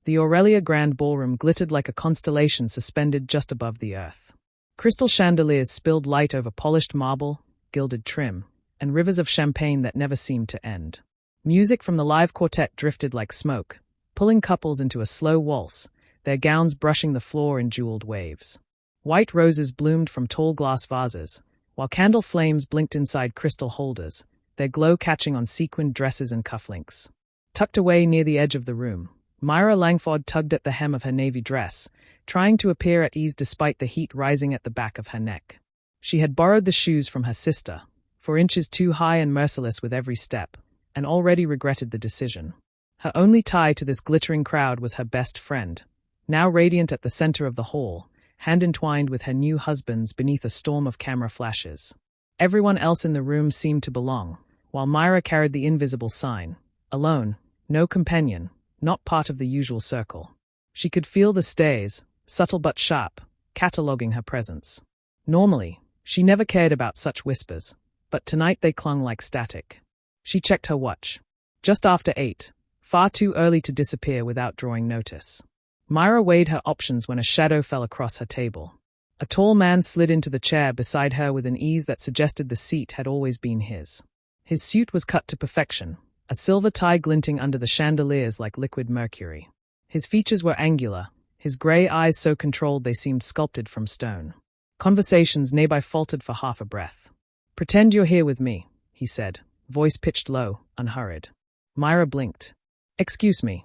The Aurelia Grand Ballroom glittered like a constellation suspended just above the earth. Crystal chandeliers spilled light over polished marble, gilded trim, and rivers of champagne that never seemed to end. Music from the live quartet drifted like smoke, pulling couples into a slow waltz, their gowns brushing the floor in jeweled waves. White roses bloomed from tall glass vases, while candle flames blinked inside crystal holders, their glow catching on sequined dresses and cufflinks. Tucked away near the edge of the room, Myra Langford tugged at the hem of her navy dress, trying to appear at ease despite the heat rising at the back of her neck. She had borrowed the shoes from her sister, 4 inches too high and merciless with every step, and already regretted the decision. Her only tie to this glittering crowd was her best friend, now radiant at the center of the hall, hand entwined with her new husband's beneath a storm of camera flashes. Everyone else in the room seemed to belong, while Myra carried the invisible sign, alone, no companion, not part of the usual circle. She could feel the stays, subtle but sharp, cataloguing her presence. Normally, she never cared about such whispers, but tonight they clung like static. She checked her watch. Just after 8, far too early to disappear without drawing notice. Myra weighed her options when a shadow fell across her table. A tall man slid into the chair beside her with an ease that suggested the seat had always been his. His suit was cut to perfection, a silver tie glinting under the chandeliers like liquid mercury. His features were angular, his grey eyes so controlled they seemed sculpted from stone. Conversations nearby faltered for half a breath. "Pretend you're here with me," he said, voice pitched low, unhurried. Myra blinked. "Excuse me."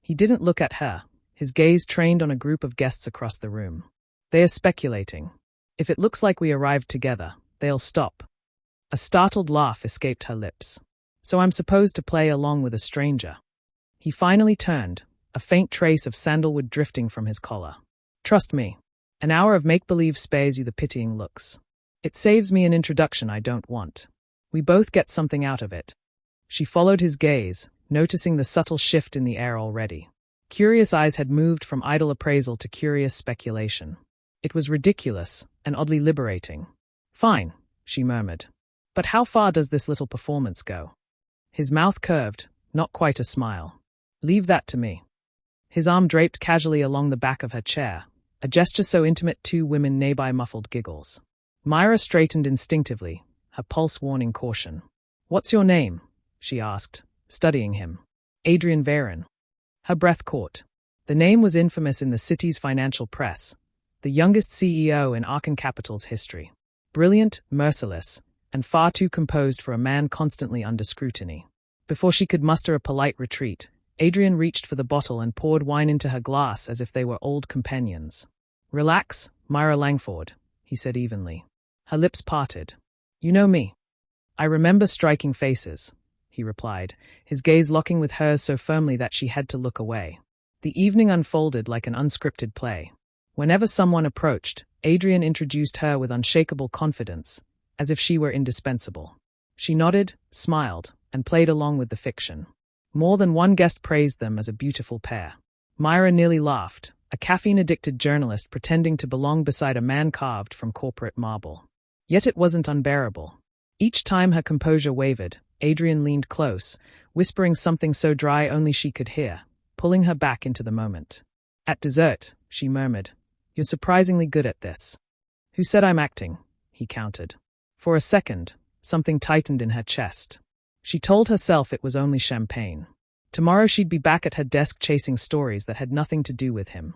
He didn't look at her, his gaze trained on a group of guests across the room. "They are speculating. If it looks like we arrived together, they'll stop." A startled laugh escaped her lips. "So I'm supposed to play along with a stranger?" He finally turned, a faint trace of sandalwood drifting from his collar. "Trust me, an hour of make-believe spares you the pitying looks. It saves me an introduction I don't want. We both get something out of it." She followed his gaze, noticing the subtle shift in the air already. Curious eyes had moved from idle appraisal to curious speculation. It was ridiculous and oddly liberating. "Fine," she murmured. "But how far does this little performance go?" His mouth curved, not quite a smile. "Leave that to me." His arm draped casually along the back of her chair, a gesture so intimate 2 women nearby muffled giggles. Myra straightened instinctively, her pulse warning caution. "What's your name?" she asked, studying him. "Adrian Varen." Her breath caught. The name was infamous in the city's financial press, the youngest CEO in Arkan Capital's history. Brilliant, merciless, and far too composed for a man constantly under scrutiny. Before she could muster a polite retreat, Adrian reached for the bottle and poured wine into her glass as if they were old companions. "Relax, Myra Langford," he said evenly. Her lips parted. "You know me." "I remember striking faces," he replied, his gaze locking with hers so firmly that she had to look away. The evening unfolded like an unscripted play. Whenever someone approached, Adrian introduced her with unshakable confidence, as if she were indispensable. She nodded, smiled, and played along with the fiction. More than one guest praised them as a beautiful pair. Myra nearly laughed, a caffeine-addicted journalist pretending to belong beside a man carved from corporate marble. Yet it wasn't unbearable. Each time her composure wavered, Adrian leaned close, whispering something so dry only she could hear, pulling her back into the moment. "At dessert," she murmured, "you're surprisingly good at this." "Who said I'm acting?" he countered. For a second, something tightened in her chest. She told herself it was only champagne. Tomorrow she'd be back at her desk chasing stories that had nothing to do with him.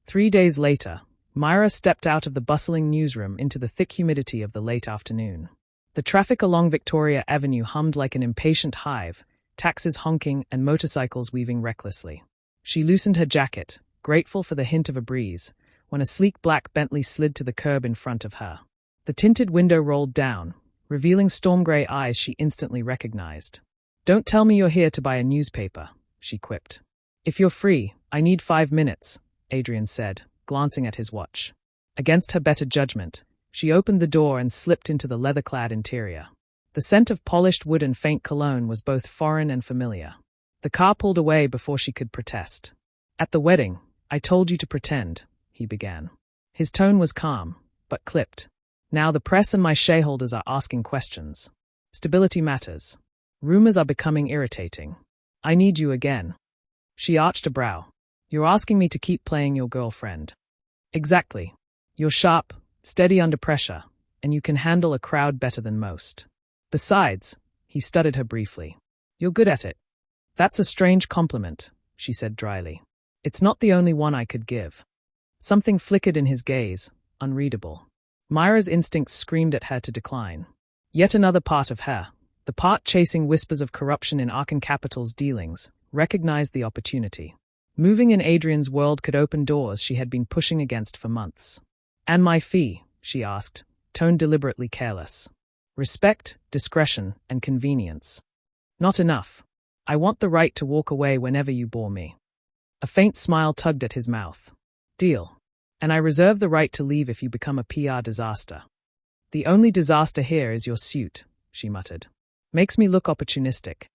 3 days later, Myra stepped out of the bustling newsroom into the thick humidity of the late afternoon. The traffic along Victoria Avenue hummed like an impatient hive, taxis honking and motorcycles weaving recklessly. She loosened her jacket, grateful for the hint of a breeze, when a sleek black Bentley slid to the curb in front of her. The tinted window rolled down, revealing storm-gray eyes she instantly recognized. "Don't tell me you're here to buy a newspaper," she quipped. "If you're free, I need 5 minutes," Adrian said, glancing at his watch. Against her better judgment, she opened the door and slipped into the leather-clad interior. The scent of polished wood and faint cologne was both foreign and familiar. The car pulled away before she could protest. "At the wedding, I told you to pretend," he began. His tone was calm, but clipped. "Now the press and my shareholders are asking questions. Stability matters. Rumors are becoming irritating. I need you again." She arched a brow. You're asking me to keep playing your girlfriend. Exactly. You're sharp, steady under pressure, and you can handle a crowd better than most. Besides, he studied her briefly. You're good at it. That's a strange compliment, she said dryly. It's not the only one I could give. Something flickered in his gaze, unreadable. Myra's instincts screamed at her to decline. Yet another part of her, the part chasing whispers of corruption in Arkan Capital's dealings, recognized the opportunity. Moving in Adrian's world could open doors she had been pushing against for months. And my fee, she asked, tone deliberately careless. Respect, discretion, and convenience. Not enough. I want the right to walk away whenever you bore me. A faint smile tugged at his mouth. Deal. And I reserve the right to leave if you become a PR disaster. The only disaster here is your suit, she muttered. Makes me look opportunistic.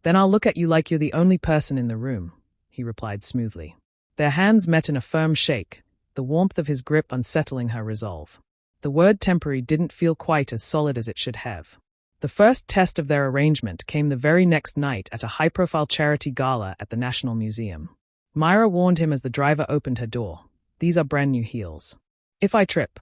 Then I'll look at you like you're the only person in the room, he replied smoothly. Their hands met in a firm shake, the warmth of his grip unsettling her resolve. The word temporary didn't feel quite as solid as it should have. The first test of their arrangement came the very next night at a high-profile charity gala at the National Museum. Myra warned him as the driver opened her door. These are brand new heels. If I trip,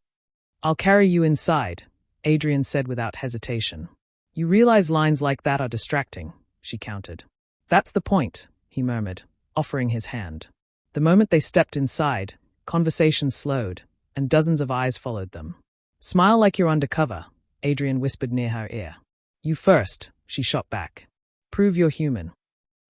I'll carry you inside, Adrian said without hesitation. You realize lines like that are distracting, she countered. That's the point, he murmured, offering his hand. The moment they stepped inside, conversation slowed, and dozens of eyes followed them. Smile like you're undercover, Adrian whispered near her ear. You first, she shot back. Prove you're human.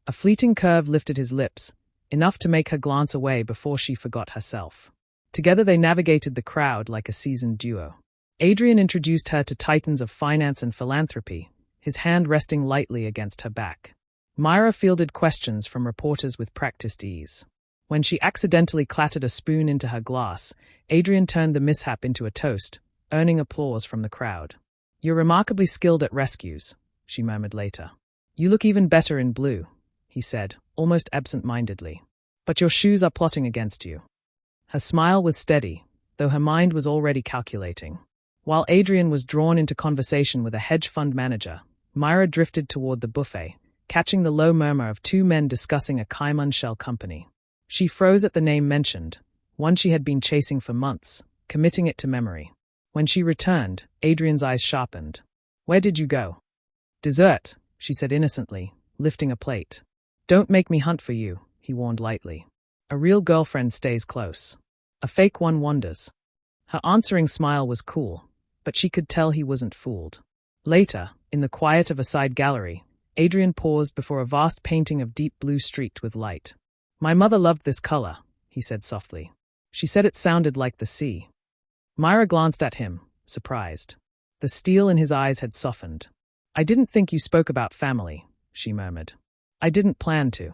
A fleeting curve lifted his lips, enough to make her glance away before she forgot herself. Together they navigated the crowd like a seasoned duo. Adrian introduced her to titans of finance and philanthropy, his hand resting lightly against her back. Myra fielded questions from reporters with practiced ease. When she accidentally clattered a spoon into her glass, Adrian turned the mishap into a toast, earning applause from the crowd. You're remarkably skilled at rescues, she murmured later. You look even better in blue, he said, almost absent-mindedly. But your shoes are plotting against you. Her smile was steady, though her mind was already calculating. While Adrian was drawn into conversation with a hedge fund manager, Myra drifted toward the buffet, catching the low murmur of two men discussing a Cayman shell company. She froze at the name mentioned, one she had been chasing for months, committing it to memory. When she returned, Adrian's eyes sharpened. Where did you go? Dessert, she said innocently, lifting a plate. Don't make me hunt for you, he warned lightly. A real girlfriend stays close. A fake one wanders. Her answering smile was cool, but she could tell he wasn't fooled. Later, in the quiet of a side gallery, Adrian paused before a vast painting of deep blue streaked with light. My mother loved this color, he said softly. She said it sounded like the sea. Myra glanced at him, surprised. The steel in his eyes had softened. I didn't think you spoke about family, she murmured. I didn't plan to.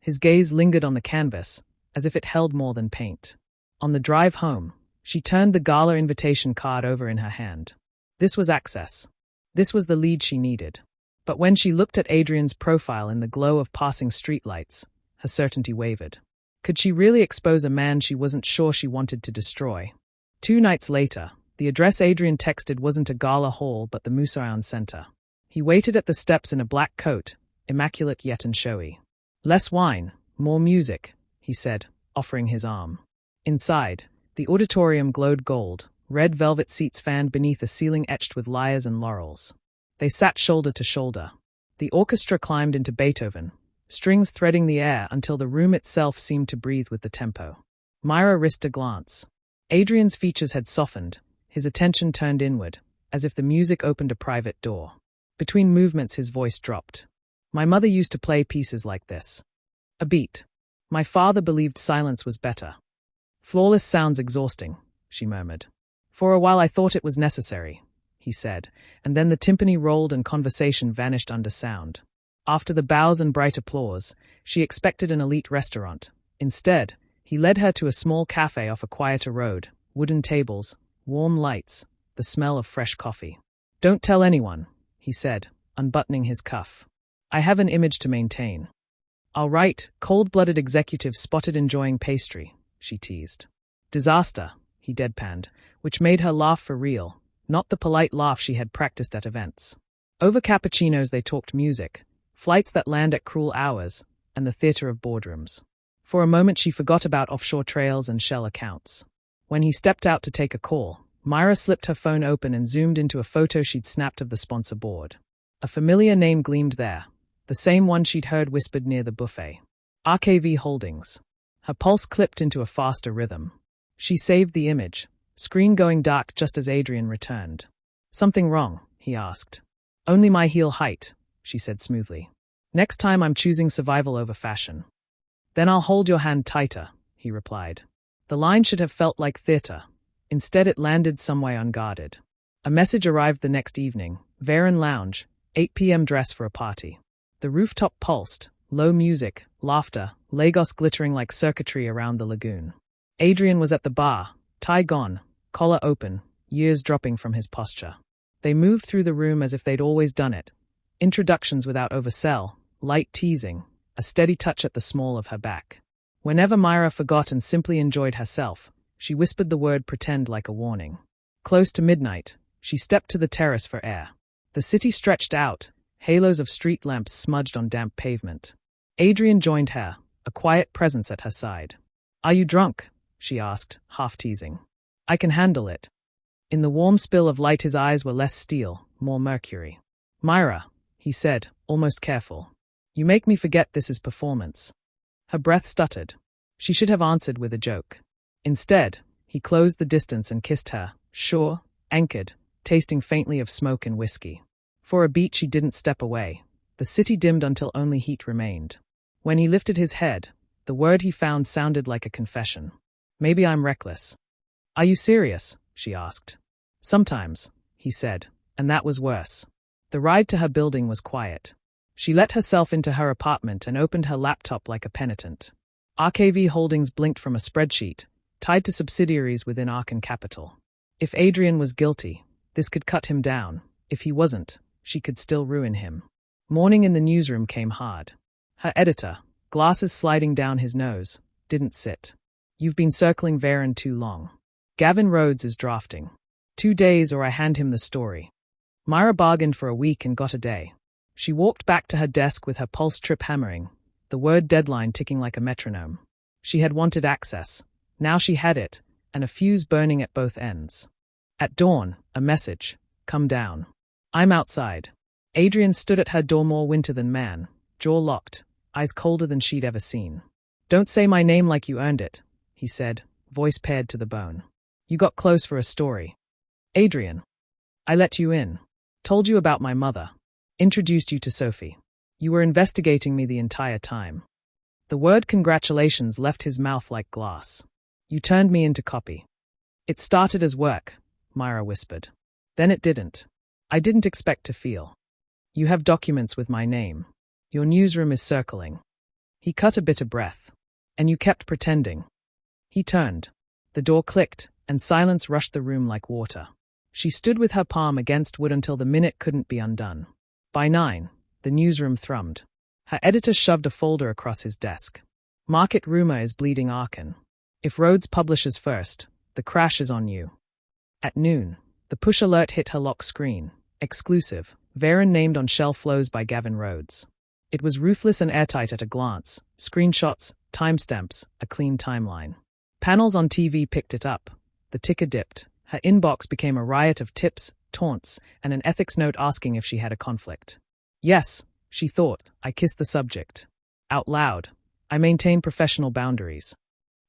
His gaze lingered on the canvas, as if it held more than paint. On the drive home, she turned the gala invitation card over in her hand. This was access. This was the lead she needed. But when she looked at Adrian's profile in the glow of passing streetlights, her certainty wavered. Could she really expose a man she wasn't sure she wanted to destroy? 2 nights later, the address Adrian texted wasn't a gala hall but the Musarayan Center. He waited at the steps in a black coat, immaculate yet unshowy. Less wine, more music, he said, offering his arm. Inside, the auditorium glowed gold, red velvet seats fanned beneath a ceiling etched with lyres and laurels. They sat shoulder to shoulder. The orchestra climbed into Beethoven, strings threading the air until the room itself seemed to breathe with the tempo. Myra risked a glance. Adrian's features had softened, his attention turned inward, as if the music opened a private door. Between movements his voice dropped. My mother used to play pieces like this. A beat. My father believed silence was better. Flawless sounds exhausting, she murmured. For a while I thought it was necessary, he said, and then the timpani rolled and conversation vanished under sound. After the bows and bright applause, she expected an elite restaurant. Instead, he led her to a small cafe off a quieter road, wooden tables, warm lights, the smell of fresh coffee. Don't tell anyone, he said, unbuttoning his cuff. I have an image to maintain. All right, cold-blooded executive spotted enjoying pastry, she teased. Disaster, he deadpanned, which made her laugh for real, not the polite laugh she had practiced at events. Over cappuccinos they talked music, flights that land at cruel hours, and the theater of boardrooms. For a moment she forgot about offshore trails and shell accounts. When he stepped out to take a call, Myra slipped her phone open and zoomed into a photo she'd snapped of the sponsor board. A familiar name gleamed there, the same one she'd heard whispered near the buffet. RKV Holdings. Her pulse clipped into a faster rhythm. She saved the image, screen going dark just as Adrian returned. "Something wrong?" he asked. "Only my heel height," she said smoothly. "Next time I'm choosing survival over fashion." "Then I'll hold your hand tighter," he replied. The line should have felt like theater. Instead it landed some way unguarded. A message arrived the next evening. Varen Lounge, 8 p.m. dress for a party. The rooftop pulsed, low music, laughter, Lagos glittering like circuitry around the lagoon. Adrian was at the bar, tie gone, collar open, years dropping from his posture. They moved through the room as if they'd always done it. Introductions without oversell, light teasing, a steady touch at the small of her back. Whenever Myra forgot and simply enjoyed herself, she whispered the word pretend like a warning. Close to midnight, she stepped to the terrace for air. The city stretched out, halos of street lamps smudged on damp pavement. Adrian joined her, a quiet presence at her side. "Are you drunk?" she asked, half teasing. "I can handle it." In the warm spill of light his eyes were less steel, more mercury. "Myra," he said, almost careful. "You make me forget this is performance." Her breath stuttered. She should have answered with a joke. Instead, he closed the distance and kissed her, sure, anchored, tasting faintly of smoke and whiskey. For a beat she didn't step away. The city dimmed until only heat remained. When he lifted his head, the word he found sounded like a confession. "Maybe I'm reckless." "Are you serious?" she asked. "Sometimes," he said, and that was worse. The ride to her building was quiet. She let herself into her apartment and opened her laptop like a penitent. RKV Holdings blinked from a spreadsheet, tied to subsidiaries within Arkan Capital. If Adrian was guilty, this could cut him down. If he wasn't, she could still ruin him. Morning in the newsroom came hard. Her editor, glasses sliding down his nose, didn't sit. "You've been circling Varen too long. Gavin Rhodes is drafting. 2 days or I hand him the story." Myra bargained for a week and got a day. She walked back to her desk with her pulse trip hammering, the word deadline ticking like a metronome. She had wanted access. Now she had it, and a fuse burning at both ends. At dawn, a message. "Come down. I'm outside." Adrian stood at her door more winter than man, jaw locked, eyes colder than she'd ever seen. "Don't say my name like you earned it," he said, voice pared to the bone. "You got close for a story." "Adrian. I let you in. Told you about my mother. Introduced you to Sophie. You were investigating me the entire time." The word congratulations left his mouth like glass. "You turned me into copy." "It started as work," Myra whispered. "Then it didn't. I didn't expect to feel. You have documents with my name. Your newsroom is circling." He cut a bitter breath. "And you kept pretending." He turned. The door clicked, and silence rushed the room like water. She stood with her palm against wood until the minute couldn't be undone. By 9, the newsroom thrummed. Her editor shoved a folder across his desk. "Market rumor is bleeding Arkan. If Rhodes publishes first, the crash is on you." At noon, the push alert hit her lock screen. Exclusive, Varen named on shelf flows by Gavin Rhodes. It was ruthless and airtight at a glance. Screenshots, timestamps, a clean timeline. Panels on TV picked it up. The ticker dipped. Her inbox became a riot of tips, taunts, and an ethics note asking if she had a conflict. "Yes," she thought, "I kissed the subject." Out loud, "I maintain professional boundaries."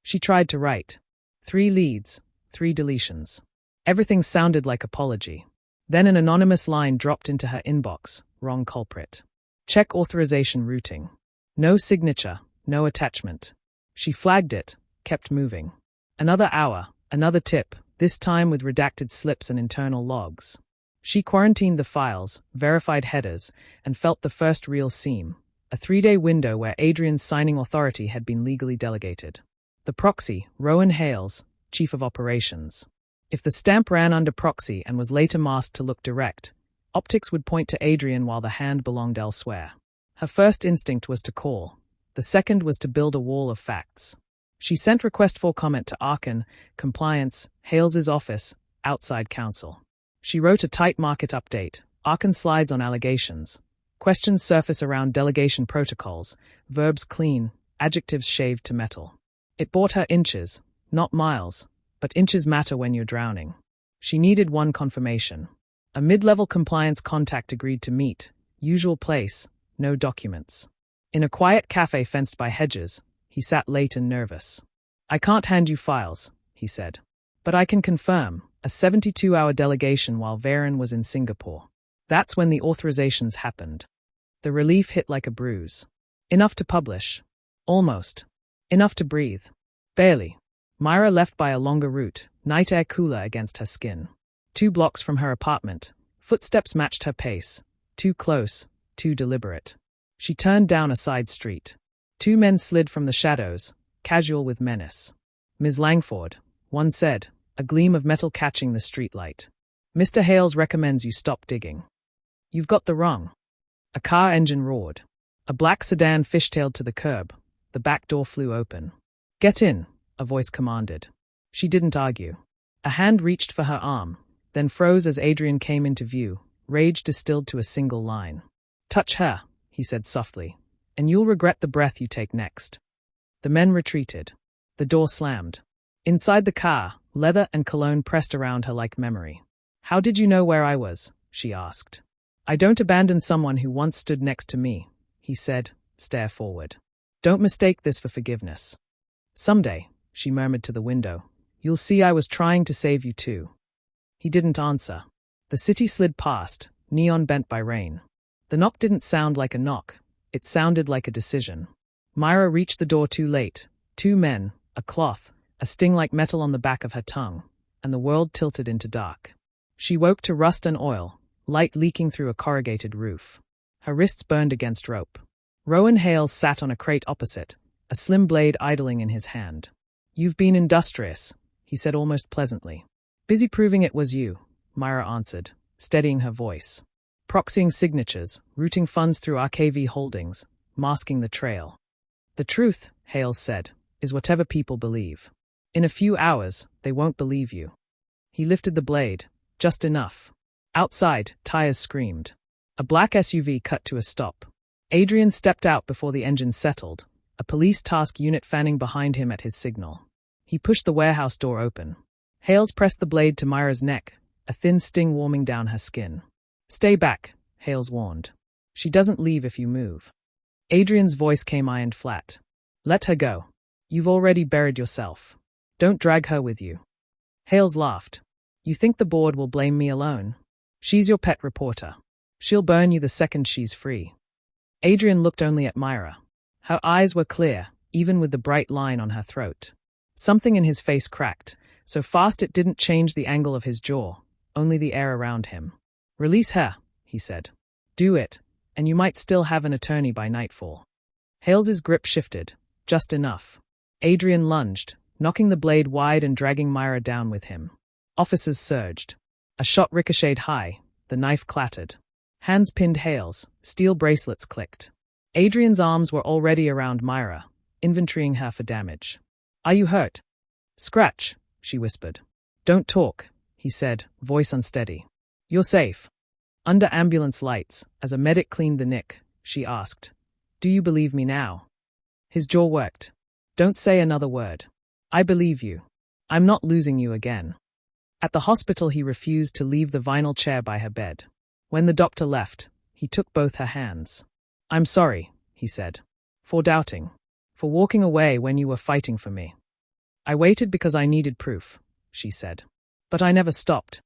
She tried to write. 3 leads, 3 deletions. Everything sounded like apology. Then an anonymous line dropped into her inbox. Wrong culprit. Check authorization routing. No signature, no attachment. She flagged it, kept moving. Another hour, another tip, this time with redacted slips and internal logs. She quarantined the files, verified headers, and felt the first real seam, a 3-day window where Adrian's signing authority had been legally delegated. The proxy, Rowan Hales, chief of operations. If the stamp ran under proxy and was later masked to look direct, optics would point to Adrian while the hand belonged elsewhere. Her first instinct was to call. The second was to build a wall of facts. She sent request for comment to Arkan, compliance, Hales's office, outside counsel. She wrote a tight market update, Arkan slides on allegations. Questions surface around delegation protocols, verbs clean, adjectives shaved to metal. It bought her inches, not miles, but inches matter when you're drowning. She needed one confirmation. A mid-level compliance contact agreed to meet, usual place, no documents. In a quiet cafe fenced by hedges, he sat late and nervous. "I can't hand you files," he said. "But I can confirm, a 72-hour delegation while Varen was in Singapore." That's when the authorizations happened. The relief hit like a bruise. Enough to publish. Almost. Enough to breathe. Barely. Myra left by a longer route, night air cooler against her skin. 2 blocks from her apartment. Footsteps matched her pace. Too close, too deliberate. She turned down a side street. 2 men slid from the shadows, casual with menace. "Ms. Langford," one said, a gleam of metal catching the streetlight. "Mr. Hales recommends you stop digging." "You've got the wrong." A car engine roared. A black sedan fishtailed to the curb. The back door flew open. "Get in," a voice commanded. She didn't argue. A hand reached for her arm, then froze as Adrian came into view, rage distilled to a single line. "Touch her," he said softly, "and you'll regret the breath you take next." The men retreated. The door slammed. Inside the car, leather and cologne pressed around her like memory. "How did you know where I was?" she asked. "I don't abandon someone who once stood next to me," he said, stare forward. "Don't mistake this for forgiveness." "Someday," she murmured to the window, "you'll see I was trying to save you too." He didn't answer. The city slid past, neon bent by rain. The knock didn't sound like a knock. It sounded like a decision. Myra reached the door too late. 2 men, a cloth, a sting like metal on the back of her tongue, and the world tilted into dark. She woke to rust and oil, light leaking through a corrugated roof. Her wrists burned against rope. Rowan Hales sat on a crate opposite, a slim blade idling in his hand. "You've been industrious," he said almost pleasantly. "Busy proving it was you," Myra answered, steadying her voice. "Proxying signatures, routing funds through RKV holdings, masking the trail." "The truth," Hales said, "is whatever people believe. In a few hours, they won't believe you." He lifted the blade, just enough. Outside, tires screamed. A black SUV cut to a stop. Adrian stepped out before the engine settled, a police task unit fanning behind him at his signal. He pushed the warehouse door open. Hales pressed the blade to Myra's neck, a thin sting warming down her skin. "Stay back," Hales warned. "She doesn't leave if you move." Adrian's voice came ironed flat. "Let her go. You've already buried yourself. Don't drag her with you." Hales laughed. "You think the board will blame me alone? She's your pet reporter. She'll burn you the second she's free." Adrian looked only at Myra. Her eyes were clear, even with the bright line on her throat. Something in his face cracked, so fast it didn't change the angle of his jaw, only the air around him. "Release her," he said. "Do it, and you might still have an attorney by nightfall." Hales's grip shifted, just enough. Adrian lunged, knocking the blade wide and dragging Myra down with him. Officers surged. A shot ricocheted high, the knife clattered. Hands pinned Hales, steel bracelets clicked. Adrian's arms were already around Myra, inventorying her for damage. "Are you hurt?" "Scratch," she whispered. "Don't talk," he said, voice unsteady. "You're safe." Under ambulance lights, as a medic cleaned the nick, she asked, "Do you believe me now?" His jaw worked. "Don't say another word. I believe you. I'm not losing you again." At the hospital he refused to leave the vinyl chair by her bed. When the doctor left, he took both her hands. "I'm sorry," he said, "for doubting, for walking away when you were fighting for me. I waited because I needed proof," she said. "But I never stopped."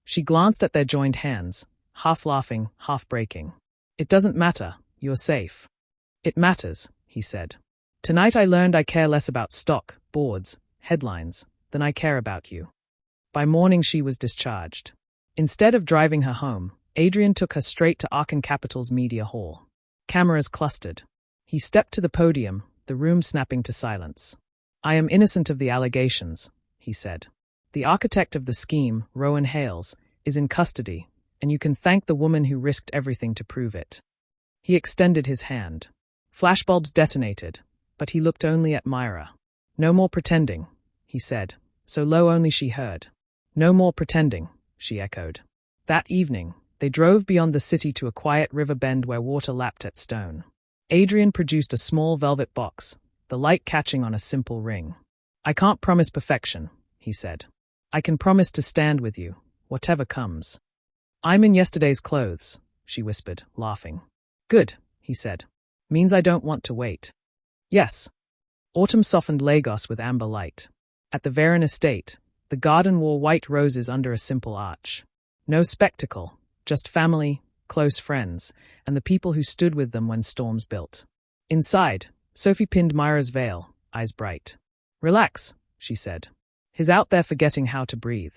She glanced at their joined hands, half laughing, half breaking. "It doesn't matter, you're safe." "It matters," he said. "Tonight I learned I care less about stock, boards, headlines, than I care about you." By morning she was discharged. Instead of driving her home, Adrian took her straight to Arkan Capital's media hall. Cameras clustered. He stepped to the podium, the room snapping to silence. "I am innocent of the allegations," he said. "The architect of the scheme, Rowan Hales, is in custody, and you can thank the woman who risked everything to prove it." He extended his hand. Flashbulbs detonated, but he looked only at Myra. "No more pretending," he said, so low only she heard. "No more pretending," she echoed. That evening, they drove beyond the city to a quiet river bend where water lapped at stone. Adrian produced a small velvet box, the light catching on a simple ring. "I can't promise perfection," he said. "I can promise to stand with you, whatever comes." "I'm in yesterday's clothes," she whispered, laughing. "Good," he said. "Means I don't want to wait." "Yes." Autumn softened Lagos with amber light. At the Veron estate, the garden wore white roses under a simple arch. No spectacle, just family, close friends, and the people who stood with them when storms built. Inside, Sophie pinned Myra's veil, eyes bright. "Relax," she said. "He's out there forgetting how to breathe."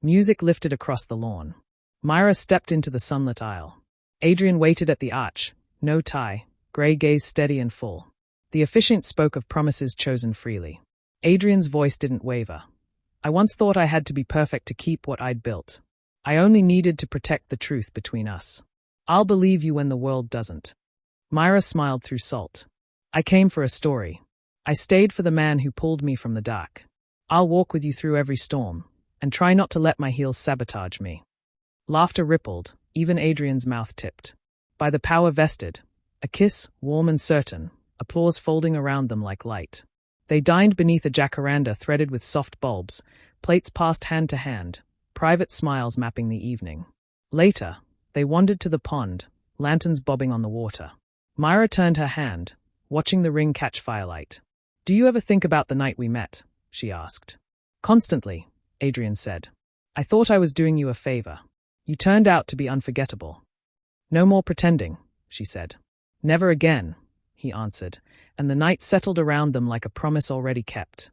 Music lifted across the lawn. Myra stepped into the sunlit aisle. Adrian waited at the arch, no tie, grey gaze steady and full. The officiant spoke of promises chosen freely. Adrian's voice didn't waver. "I once thought I had to be perfect to keep what I'd built. I only needed to protect the truth between us. I'll believe you when the world doesn't." Myra smiled through salt. "I came for a story. I stayed for the man who pulled me from the dark. I'll walk with you through every storm, and try not to let my heels sabotage me." Laughter rippled, even Adrian's mouth tipped. By the power vested, a kiss, warm and certain, applause folding around them like light. They dined beneath a jacaranda threaded with soft bulbs, plates passed hand to hand, private smiles mapping the evening. Later, they wandered to the pond, lanterns bobbing on the water. Myra turned her hand, watching the ring catch firelight. "Do you ever think about the night we met?" she asked. "Constantly," Adrian said. "I thought I was doing you a favor. You turned out to be unforgettable." "No more pretending," she said. "Never again," he answered, and the night settled around them like a promise already kept.